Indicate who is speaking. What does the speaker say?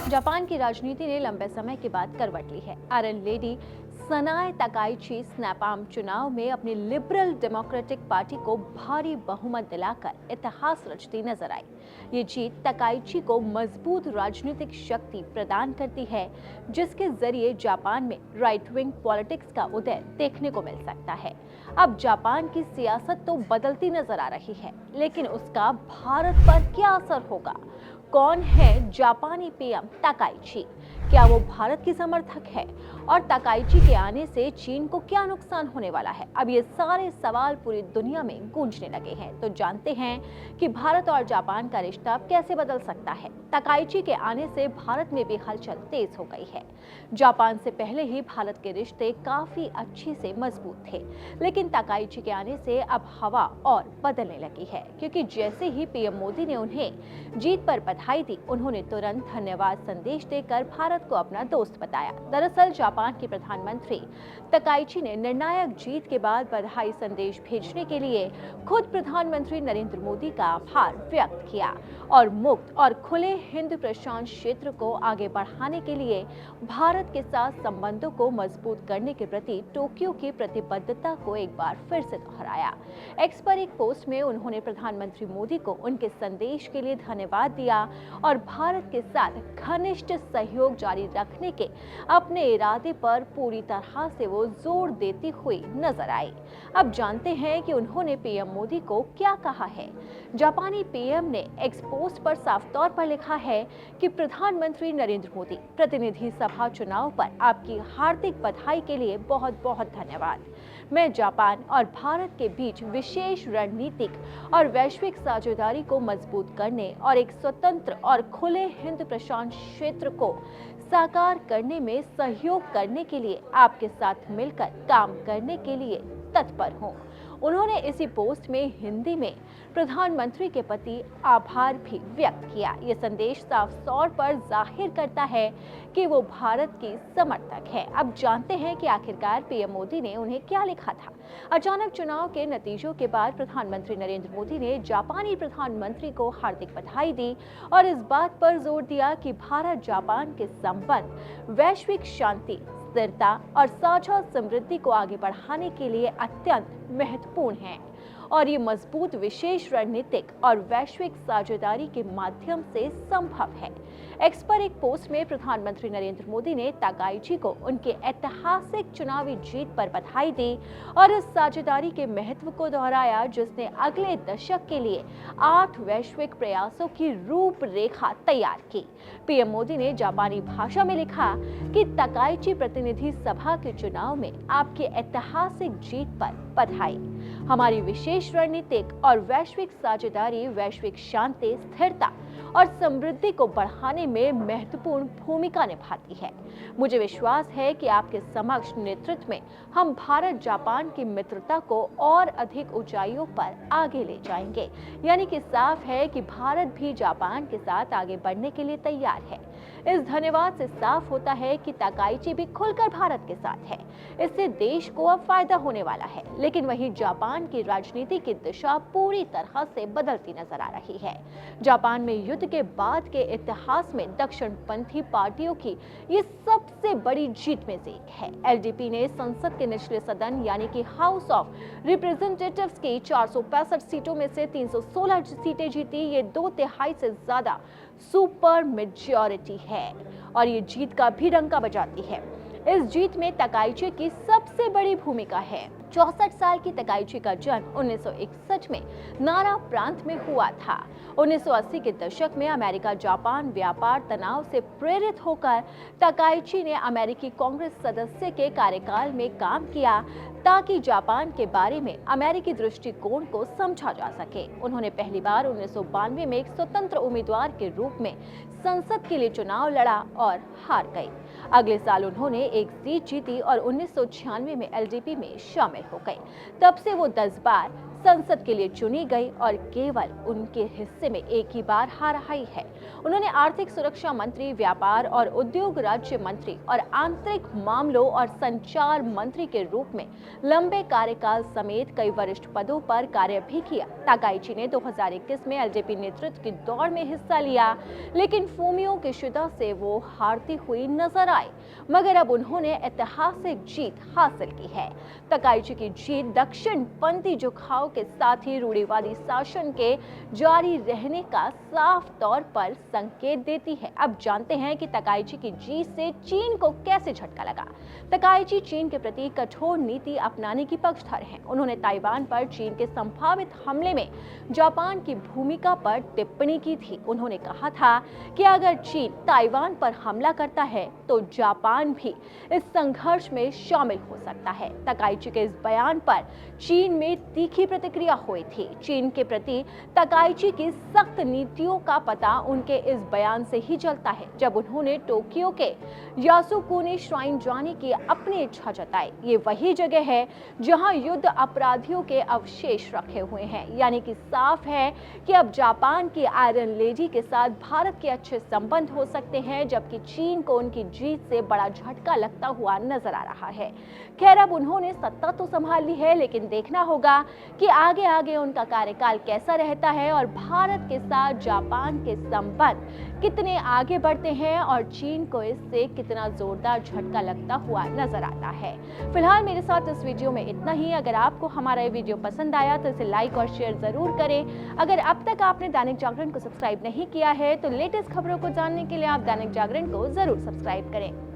Speaker 1: Japan की राजनीति ने लंबे समय के बाद करवट ली है। आयरन लेडी सनाए तकाइची स्नैपाम चुनाव में अपनी लिबरल डेमोक्रेटिक पार्टी को भारी बहुमत दिलाकर इतिहास रचती नजर आई। ये जीत तकाइची को मजबूत राजनीतिक शक्ति प्रदान करती है, जिसके जरिए जापान में राइट विंग पॉलिटिक्स का उदय देखने को मिल सकता है। अब जापान की सियासत तो बदलती नजर आ रही है, लेकिन उसका भारत पर क्या असर होगा? कौन है जापानी पीएम तकाइची? क्या वो भारत की समर्थक है? और तकाइची के आने से चीन को क्या नुकसान होने वाला है? अब ये सारे सवाल पूरी दुनिया में गूंजने लगे हैं। तो जानते हैं कि भारत और जापान का रिश्ता कैसे बदल सकता है। तकाइची के आने से भारत में भी हलचल तेज हो गई है। जापान से पहले ही भारत के रिश्ते काफी अच्छे से मजबूत थे, लेकिन तकाइची के आने से अब हवा और बदलने लगी है, क्योंकि जैसे ही पीएम मोदी ने उन्हें जीत पर बधाई दी, उन्होंने तुरंत धन्यवाद संदेश देकर भारत को अपना दोस्त बताया। दरअसल जापान के प्रधानमंत्री तकाइची ने निर्णायक जीत के बाद बधाई संदेश भेजने के लिए खुद प्रधानमंत्री नरेंद्र मोदी का आभार व्यक्त किया और मुक्त और खुले हिंद प्रशांत क्षेत्र को आगे बढ़ाने के लिए भारत के साथ संबंधों को मजबूत करने के प्रति टोक्यो की प्रतिबद्धता को एक बार फिर से दोहराया। एक्स पर एक पोस्ट में उन्होंने प्रधानमंत्री मोदी को उनके संदेश के लिए धन्यवाद दिया और भारत के साथ घनिष्ठ सहयोग जारी रखने के अपने इरादे पर पूरी तरह से वो जोर देती हुई नजर आई। अब जानते हैं कि उन्होंने पीएम मोदी को क्या कहा है। जापानी पीएम ने एक्स पोस्ट पर साफ तौर पर लिखा है कि प्रधानमंत्री नरेंद्र मोदी, प्रतिनिधि सभा चुनाव पर आपकी हार्दिक बधाई के लिए बहुत बहुत धन्यवाद। मैं जापान और भारत के बीच विशेष रणनीतिक और वैश्विक साझेदारी को मजबूत करने और एक स्वतंत्र और खुले हिंद प्रशांत क्षेत्र को साकार करने में सहयोग करने के लिए आपके साथ मिलकर काम करने के लिए तत्पर हूं। उन्होंने इसी पोस्ट में हिंदी में प्रधानमंत्री के प्रति आभार भी व्यक्त किया। ये संदेश साफ तौर पर जाहिर करता है कि वो भारत की समर्थक है। अब जानते हैं कि आखिरकार पीएम मोदी ने उन्हें क्या लिखा था। अचानक चुनाव के नतीजों के बाद प्रधानमंत्री नरेंद्र मोदी ने जापानी प्रधानमंत्री को हार्दिक बधाई दी और इस बात पर जोर दिया कि भारत जापान के संबंध वैश्विक शांति, स्थिरता और साझा समृद्धि को आगे बढ़ाने के लिए अत्यंत महत्वपूर्ण है और ये मजबूत विशेष रणनीतिक और वैश्विक साझेदारी के माध्यम से संभव है। एक्स पर एक पोस्ट में प्रधानमंत्री नरेंद्र मोदी ने तकाइची को उनके ऐतिहासिक चुनावी जीत पर बधाई दी और इस साझेदारी के महत्व को दोहराया, जिसने अगले दशक के लिए 8 वैश्विक प्रयासों की रूपरेखा तैयार की। पीएम मोदी ने जापानी भाषा में लिखा कि तकाइची प्रतिनिधि सभा के चुनाव में आपके ऐतिहासिक जीत पर बधाई। हमारी विशेष रणनीतिक और वैश्विक साझेदारी वैश्विक शांति, स्थिरता और समृद्धि को बढ़ाने में महत्वपूर्ण भूमिका निभाती है। मुझे विश्वास है कि आपके समक्ष नेतृत्व में हम भारत जापान की मित्रता को और अधिक ऊंचाइयों पर आगे ले जाएंगे। यानी कि साफ है कि भारत भी जापान के साथ आगे बढ़ने के लिए तैयार है। इस धन्यवाद से साफ होता है कि तकाइची भी खुलकर भारत के साथ है। इससे देश को अब फायदा होने वाला है, लेकिन वहीं जापान की राजनीति की दिशा पूरी तरह से बदलती नजर आ रही है। जापान में युद्ध के बाद के इतिहास में दक्षिणपंथी पार्टियों की ये सबसे बड़ी जीत में से एक है। एलडीपी ने संसद के निचले सदन यानी कि हाउस ऑफ रिप्रेजेंटेटिव्स की 465 सीटों में से 316 सीटें जीती। ये 2/3 से ज्यादा सुपर मेजॉरिटी है और ये जीत का भी डंका बजाती है। इस जीत में तकाइची की सबसे बड़ी भूमिका है। 64 साल की तकाइची का जन्म 1961 में नारा प्रांत में हुआ था। 1980 के दशक में अमेरिका जापान व्यापार तनाव से प्रेरित होकर तकाइची ने अमेरिकी कांग्रेस सदस्य के कार्यकाल में काम किया ताकि जापान के बारे में अमेरिकी दृष्टिकोण को समझा जा सके। उन्होंने पहली बार 1992 में एक स्वतंत्र उम्मीदवार के रूप में संसद के लिए चुनाव लड़ा और हार गए। अगले साल उन्होंने एक सीट जीती और 1996 में एलडीपी में शामिल हो गए। तब से वो 10 बार संसद के लिए चुनी गई और केवल उनके हिस्से में एक ही बार हार आई है। उन्होंने आर्थिक सुरक्षा मंत्री, व्यापार और उद्योग राज्य मंत्री और आंतरिक मामलों और संचार मंत्री के रूप में लंबे कार्यकाल समेत कई वरिष्ठ पदों पर कार्य भी किया। ताकाइची ने 2021 में एलजेपी नेतृत्व की दौड़ में हिस्सा लिया, लेकिन फूमियो किशिदा से वो हारती हुई नजर आई, मगर अब उन्होंने ऐतिहासिक जीत हासिल की है। ताकाइची की जीत दक्षिणपंथी झुकाव के साथ ही रूढ़िवादी शासन के जारी रहने का साफ तौर पर संकेत देती है। अब जानते हैं कि ताकाइची की जीत से चीन को कैसे झटका लगा। ताकाइची चीन के प्रति कठोर नीति अपनाने की पक्षधर हैं। उन्होंने ताइवान पर चीन के संभावित हमले में जापान की भूमिका पर टिप्पणी की थी। उन्होंने कहा था कि अगर चीन ताइवान पर हमला करता है तो जापान भी इस संघर्ष में शामिल हो सकता है। ताकाइची के इस बयान पर चीन में तीखी प्रतिक्रिया हुई थी। चीन के प्रति ताकाइची की सख्त नीतियों का पता उनके इस बयान से ही चलता है, जब उन्होंने टोक्यो के यासुकुनी श्राइन जाने की अपनी इच्छा जताई। ये वही जगह है जहां युद्ध अपराधियों के अवशेष रखे हुए हैं। यानी कि साफ है कि अब जापान की आयरन लेडी के साथ भारत के अच्छे संबंध हो सकते हैं, जबकि चीन को उनकी जीत से बड़ा झटका लगता हुआ नजर आ रहा है। खैर, अब उन्होंने सत्ता तो संभाल ली है, लेकिन देखना होगा कि आगे आगे उनका कार्यकाल कैसा रहता है और भारत के साथ जापान के संबंध कितने आगे बढ़ते हैं और चीन को इससे कितना जोरदार झटका लगता हुआ नजर आता है। फिलहाल मेरे साथ इस वीडियो में इतना ही। अगर आपको हमारा ये वीडियो पसंद आया तो इसे लाइक और शेयर जरूर करें। अगर अब तक आपने दैनिक जागरण को सब्सक्राइब नहीं किया है तो लेटेस्ट खबरों को जानने के लिए आप दैनिक जागरण को जरूर सब्सक्राइब करें।